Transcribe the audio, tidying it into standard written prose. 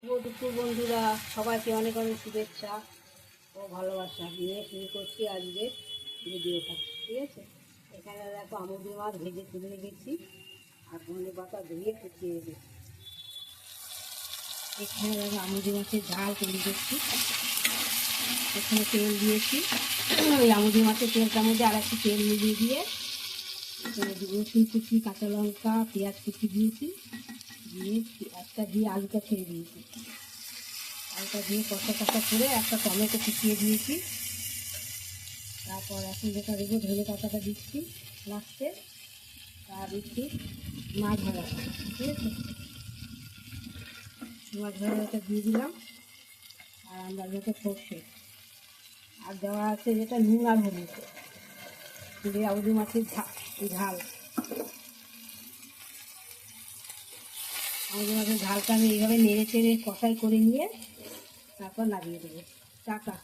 দুপুর বন্ধুরা, সবাইকে অনেক অনেক শুভেচ্ছা ও ভালোবাসা নিয়ে শুরু করছি আজকে ভিডিওটা। ঠিক আছে, এখানে দেখো আমুদি মাছ ভেজে তুলে রেখেছি আর ধনে পাতা ধুয়ে ফুটিয়ে রেখেছি। এখানে দেখো আমুদি মাছের ঝাল তৈরি করছি। এখানে তেল দিয়েছি, ওই আমুদি মাছের তেলটার মধ্যে আর একটু তেল মিলিয়ে দিয়ে এখানে রসুন কুচি, কাঁচা লঙ্কা, পেঁয়াজ কুচি দিয়েছি, দিয়ে একটা দিয়ে আলুটা ছেড়ে দিয়েছি। আলুটা দিয়ে কষা কষা করে একটা টমেটো কুচিয়ে দিয়েছি। তারপর এখন যেটা দেবো ধনে পাতাটা দিচ্ছি লাস্টে, আর দিচ্ছি মাছ ভাজাটা। ঠিক আছে, মাছ ভাজাটা দিয়ে দিলাম। আর আমরা যেটা সর্ষে আর দেওয়া আছে যেটা নুন আর হলুদ দিয়ে আউলি মাছের ঝাল। আউলি মাছের ঝালটা আমি এইভাবে নেড়ে চেড়ে কষাই করে নিয়ে তারপর নামিয়ে দেবো। টাটা।